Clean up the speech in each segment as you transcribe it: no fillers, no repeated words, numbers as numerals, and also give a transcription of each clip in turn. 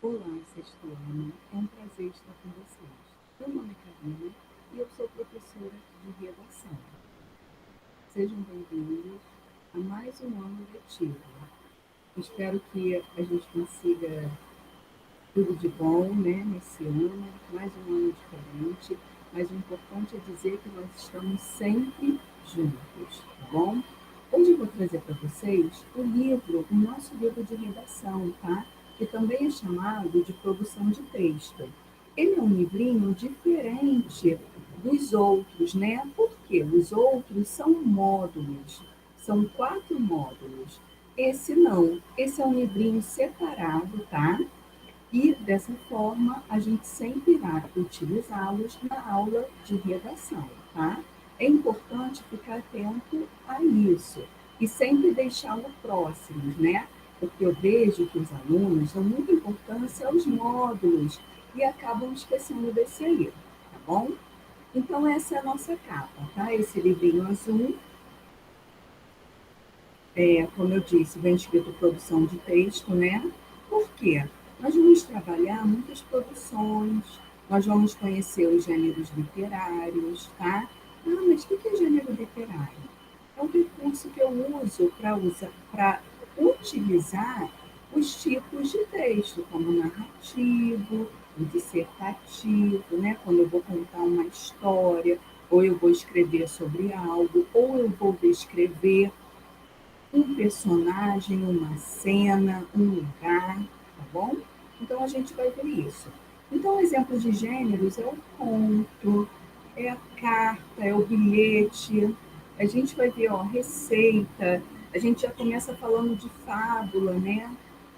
Olá, sexto ano. É um prazer estar com vocês. Meu nome é Karina e eu sou professora de redação. Sejam bem-vindos a mais um ano letivo. Espero que a gente consiga tudo de bom, né, nesse ano, mais um ano diferente, mas o importante é dizer que nós estamos sempre juntos, tá bom? Hoje eu vou trazer para vocês o nosso livro de redação, tá? Que também é chamado de produção de texto. Ele é um livrinho diferente dos outros, né? Porque os outros são módulos, são 4 módulos. Esse não, esse é um livrinho separado, tá? E, dessa forma, a gente sempre irá utilizá-los na aula de redação, tá? É importante ficar atento a isso e sempre deixá-lo próximos, né? Porque eu vejo que os alunos dão muita importância aos módulos e acabam esquecendo desse aí, tá bom? Então, essa é a nossa capa, tá? Esse livrinho azul, como eu disse, vem escrito produção de texto, né? Por quê? Nós vamos trabalhar muitas produções, nós vamos conhecer os gêneros literários, tá? Ah, mas o que é gênero literário? É um recurso que eu uso para utilizar os tipos de texto, como narrativo, o dissertativo, né? Quando eu vou contar uma história, ou eu vou escrever sobre algo, ou eu vou descrever um personagem, uma cena, um lugar, tá bom? Então a gente vai ver isso. Então, exemplos de gêneros é o conto, é a carta, é o bilhete. A gente vai ver, ó, receita. A gente já começa falando de fábula, né?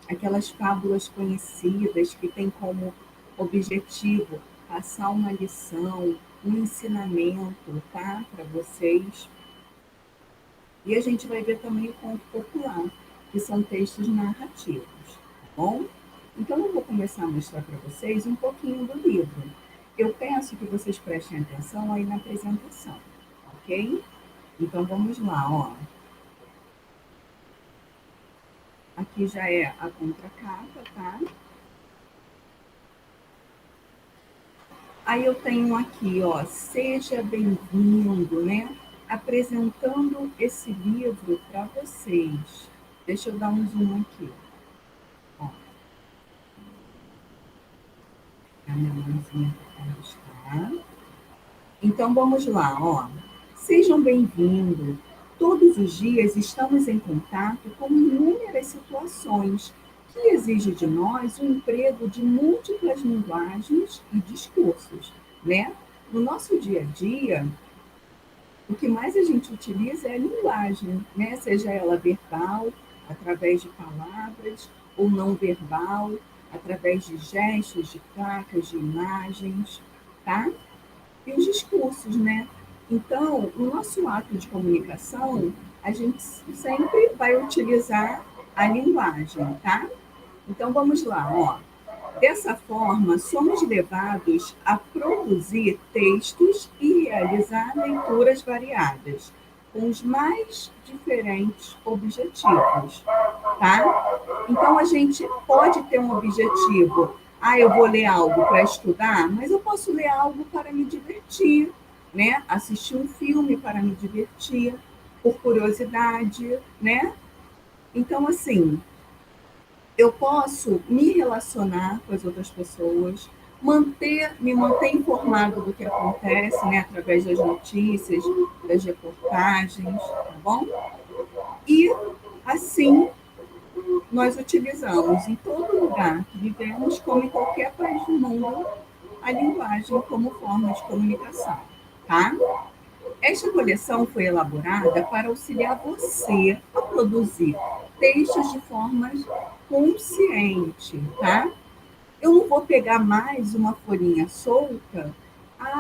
Aquelas fábulas conhecidas que tem como objetivo passar uma lição, um ensinamento, tá? Para vocês. E a gente vai ver também o conto popular, que são textos narrativos, tá bom? Então, eu vou começar a mostrar para vocês um pouquinho do livro. Eu peço que vocês prestem atenção aí na apresentação, ok? Então, vamos lá, ó. Aqui já é a contracapa, tá? Aí eu tenho aqui, ó, seja bem-vindo, né? Apresentando esse livro para vocês. Deixa eu dar um zoom aqui. Ó, a minha mãozinha para está. Então vamos lá, ó. Sejam bem-vindos. Todos os dias estamos em contato com inúmeras situações que exigem de nós o emprego de múltiplas linguagens e discursos, né? No nosso dia a dia, o que mais a gente utiliza é a linguagem, né? Seja ela verbal, através de palavras, ou não verbal, através de gestos, de placas, de imagens, tá? E os discursos, né? Então, no nosso ato de comunicação, a gente sempre vai utilizar a linguagem, tá? Então, vamos lá, ó. Dessa forma, somos levados a produzir textos e realizar leituras variadas, com os mais diferentes objetivos, tá? Então, a gente pode ter um objetivo. Ah, eu vou ler algo para estudar, mas eu posso ler algo para me divertir, né? Assistir um filme para me divertir, por curiosidade, né? Então, assim, eu posso me relacionar com as outras pessoas, me manter informado do que acontece, né, através das notícias, das reportagens, tá bom? E assim nós utilizamos em todo lugar que vivemos, como em qualquer país do mundo, a linguagem como forma de comunicação, tá? Esta coleção foi elaborada para auxiliar você a produzir textos de forma consciente, tá? Eu não vou pegar mais uma folhinha solta,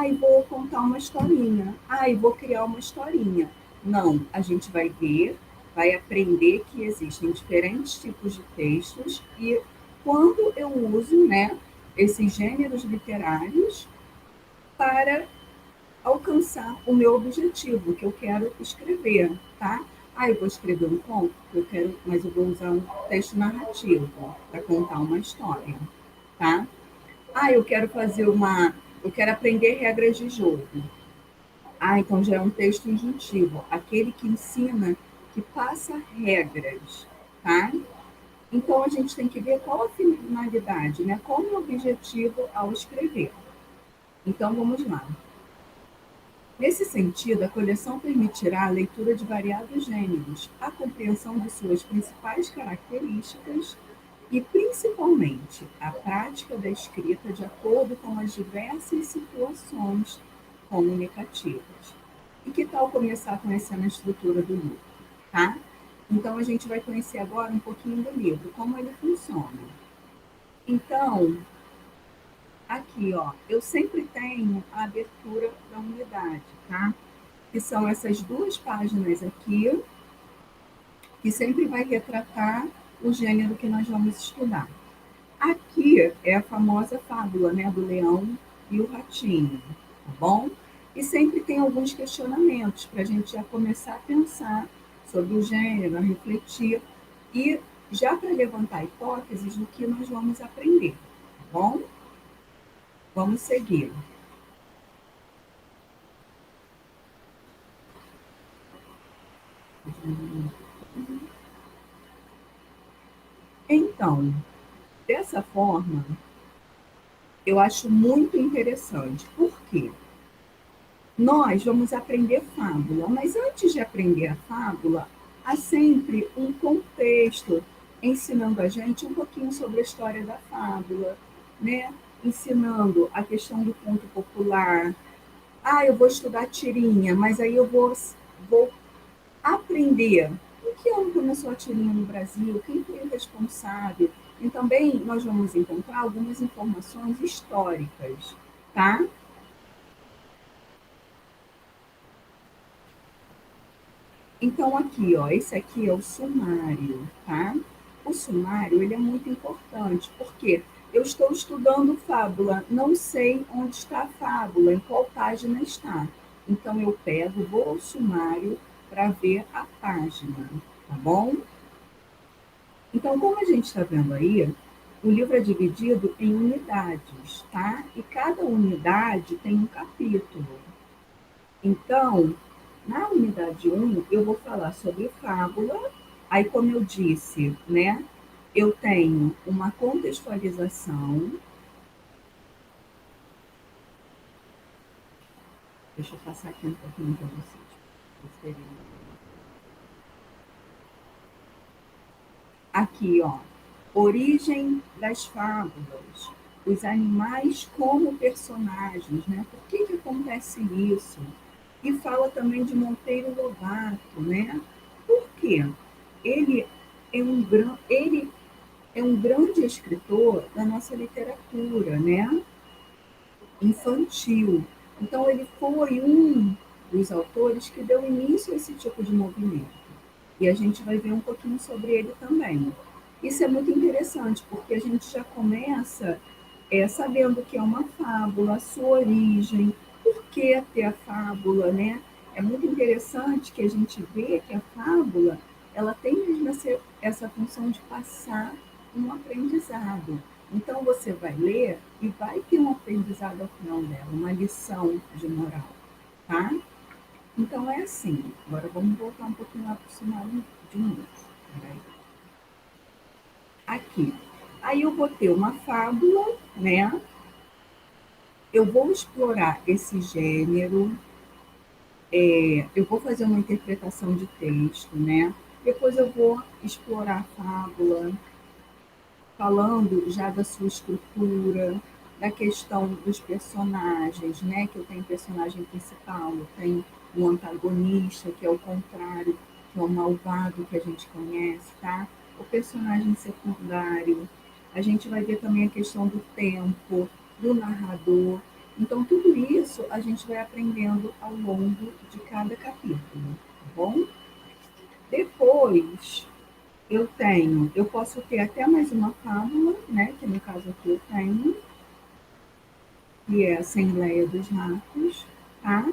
e vou contar uma historinha, e vou criar uma historinha. Não, a gente vai ver, vai aprender que existem diferentes tipos de textos e quando eu uso, né, esses gêneros literários para alcançar o meu objetivo, que eu quero escrever, tá? Eu vou escrever um conto, mas eu vou usar um texto narrativo para contar uma história. tá? Ah, eu quero aprender regras de jogo. Ah, então já é um texto injuntivo, aquele que ensina, que passa regras, tá? Então a gente tem que ver qual a finalidade, né? Qual é o objetivo ao escrever. Então vamos lá. Nesse sentido, a coleção permitirá a leitura de variados gêneros, a compreensão de suas principais características e, principalmente, a prática da escrita de acordo com as diversas situações comunicativas. E que tal começar conhecendo a estrutura do livro, tá? Então, a gente vai conhecer agora um pouquinho do livro, como ele funciona. Então, aqui, ó, eu sempre tenho a abertura da unidade, tá? Que são essas duas páginas aqui, que sempre vai retratar o gênero que nós vamos estudar. Aqui é a famosa fábula, né, do leão e o ratinho, tá bom? E sempre tem alguns questionamentos para a gente já começar a pensar sobre o gênero, a refletir e já para levantar hipóteses do que nós vamos aprender, tá bom? Vamos seguir. Então, dessa forma, eu acho muito interessante. Por quê? Nós vamos aprender fábula, mas antes de aprender a fábula, há sempre um contexto ensinando a gente um pouquinho sobre a história da fábula, né? Ensinando a questão do conto popular. Ah, eu vou estudar tirinha, mas aí vou aprender em que ano começou a tirinha no Brasil, quem foi o responsável. E também nós vamos encontrar algumas informações históricas, tá? Então, aqui, ó, esse aqui é o sumário, tá? O sumário, ele é muito importante, porque eu estou estudando fábula, não sei onde está a fábula, em qual página está. Então, eu pego, vou ao sumário para ver a página, tá bom? Então, como a gente está vendo aí, o livro é dividido em unidades, tá? E cada unidade tem um capítulo. Então, na unidade um eu vou falar sobre fábula. Aí, como eu disse, né, eu tenho uma contextualização. Deixa eu passar aqui um pouquinho para vocês terem. Aqui, ó, origem das fábulas, os animais como personagens, né? Por que que acontece isso? E fala também de Monteiro Lobato, né? Por quê? Ele ele é um grande escritor da nossa literatura, né? Infantil. Então, ele foi um dos autores que deu início a esse tipo de movimento. E a gente vai ver um pouquinho sobre ele também. Isso é muito interessante, porque a gente já começa sabendo que é uma fábula, a sua origem, por que ter a fábula, né? É muito interessante que a gente vê que a fábula ela tem mesmo essa função de passar um aprendizado. Então você vai ler e vai ter um aprendizado ao final dela, uma lição de moral, tá? Então é assim. Agora vamos voltar um pouquinho lá para o cenário de novo. Peraí. Aqui. Aí eu vou ter uma fábula, né? Eu vou explorar esse gênero, eu vou fazer uma interpretação de texto, né? Depois eu vou explorar a fábula, falando já da sua estrutura, da questão dos personagens, né? Que eu tenho personagem principal, eu tenho um antagonista, que é o contrário, que é o malvado que a gente conhece, tá? O personagem secundário. A gente vai ver também a questão do tempo, do narrador. Então, tudo isso a gente vai aprendendo ao longo de cada capítulo, tá bom? Depois, eu posso ter até mais uma fábula, né? Que no caso aqui eu tenho, que é a Assembleia dos Ratos, tá?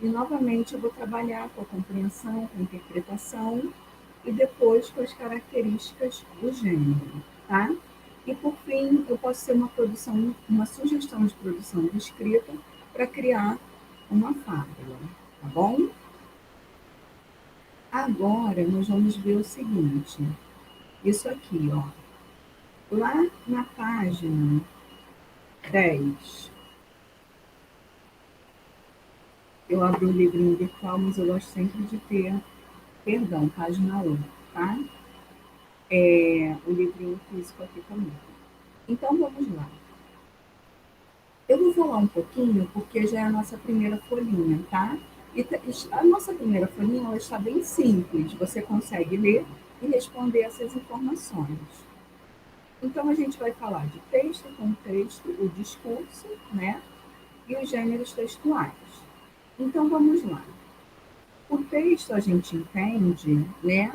E novamente eu vou trabalhar com a compreensão, com a interpretação e depois com as características do gênero, tá? E, por fim, eu posso ser uma sugestão de produção de escrita para criar uma fábula, tá bom? Agora, nós vamos ver o seguinte, isso aqui, ó, lá na página 10, eu abro o livrinho virtual, mas eu gosto sempre de ter, perdão, página 1, tá? O livrinho físico aqui comigo. Então, vamos lá. Eu vou falar um pouquinho, porque já é a nossa primeira folhinha, tá? E a nossa primeira folhinha, ela está bem simples. Você consegue ler e responder essas informações. Então, a gente vai falar de texto, contexto, o discurso, né? E os gêneros textuais. Então, vamos lá. O texto a gente entende, né?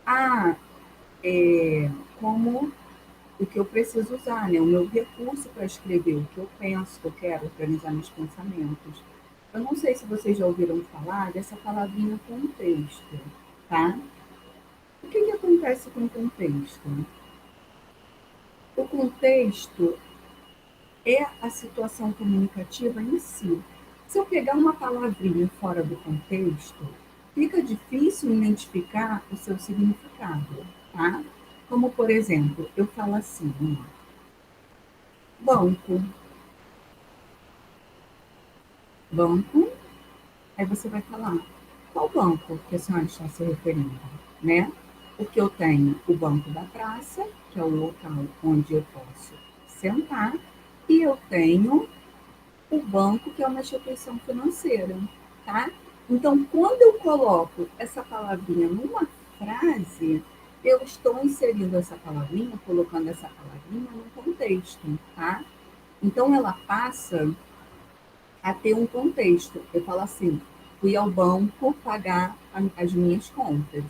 A, como o que eu preciso usar, né? O meu recurso para escrever o que eu penso, que eu quero, organizar meus pensamentos. Eu não sei se vocês já ouviram falar dessa palavrinha contexto, tá? O que, que acontece com o contexto? O contexto é a situação comunicativa em si. Se eu pegar uma palavrinha fora do contexto, fica difícil identificar o seu significado, tá? Como, por exemplo, eu falo assim, banco, banco, aí você vai falar, qual banco que a senhora está se referindo, né? Porque eu tenho o banco da praça, que é o local onde eu posso sentar, e eu tenho o banco, que é uma instituição financeira, tá? Então, quando eu coloco essa palavrinha numa frase, eu estou inserindo essa palavrinha, colocando essa palavrinha num contexto, tá? Então, ela passa a ter um contexto. Eu falo assim, fui ao banco pagar as minhas contas.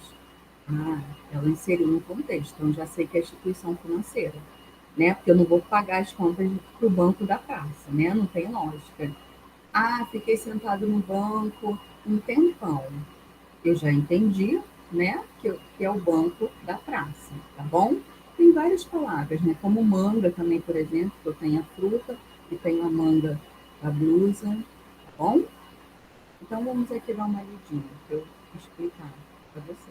Ah, ela inseriu um contexto, então já sei que é instituição financeira, né? Porque eu não vou pagar as contas para o banco da praça, né? Não tem lógica. Ah, fiquei sentado no banco um tempão. Eu já entendi, né? Que é o banco da praça, tá bom? Tem várias palavras, né? Como manga também, por exemplo, que eu tenho a fruta e tenho a manga da blusa, tá bom? Então vamos aqui dar uma lidinha para eu explicar para você.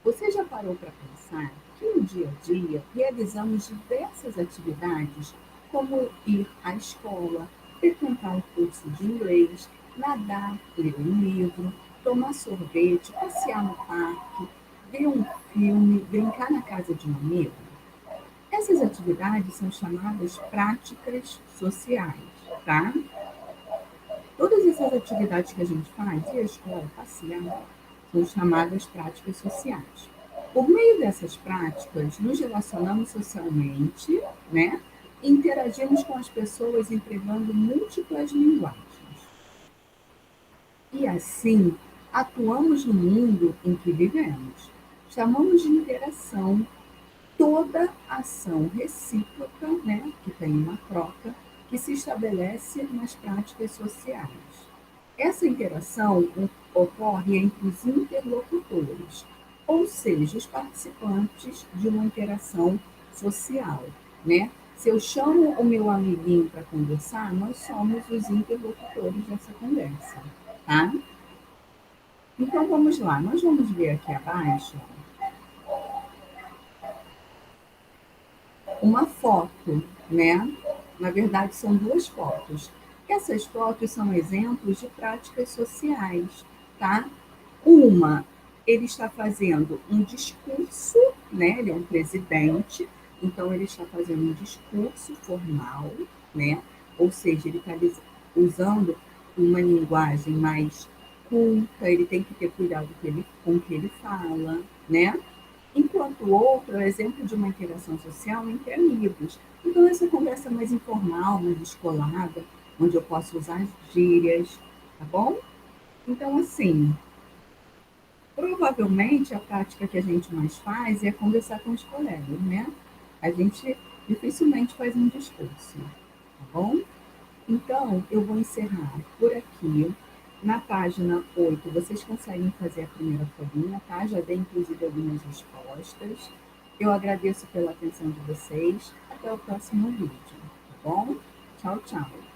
Você já parou para pensar que no dia a dia realizamos diversas atividades, como ir à escola, frequentar um curso de inglês, nadar, ler um livro, tomar sorvete, passear no parque, ver um filme, brincar na casa de um amigo? Essas atividades são chamadas práticas sociais, tá? Todas essas atividades que a gente faz, ir à escola, passear, são chamadas práticas sociais. Por meio dessas práticas, nos relacionamos socialmente, né? E interagimos com as pessoas empregando múltiplas linguagens. E assim, atuamos no mundo em que vivemos. Chamamos de interação toda ação recíproca, né, que tem uma troca, que se estabelece nas práticas sociais. Essa interação ocorre entre os interlocutores, ou seja, os participantes de uma interação social, né? Se eu chamo o meu amiguinho para conversar, nós somos os interlocutores dessa conversa, tá? Então vamos lá, nós vamos ver aqui abaixo uma foto, né? Na verdade, são duas fotos. Essas fotos são exemplos de práticas sociais, tá? Uma, ele está fazendo um discurso, né? Ele é um presidente, então ele está fazendo um discurso formal, né? Ou seja, ele está usando uma linguagem mais culta, ele tem que ter cuidado com o que ele fala, né? Enquanto o outro é o exemplo de uma interação social entre amigos. Então, essa conversa mais informal, mais descolada, onde eu posso usar gírias, tá bom? Então, assim, provavelmente a prática que a gente mais faz é conversar com os colegas, né? A gente dificilmente faz um discurso, tá bom? Então, eu vou encerrar por aqui. Na página 8, vocês conseguem fazer a primeira folhinha, tá? Já dei, inclusive, algumas respostas. Eu agradeço pela atenção de vocês. Até o próximo vídeo, tá bom? Tchau, tchau.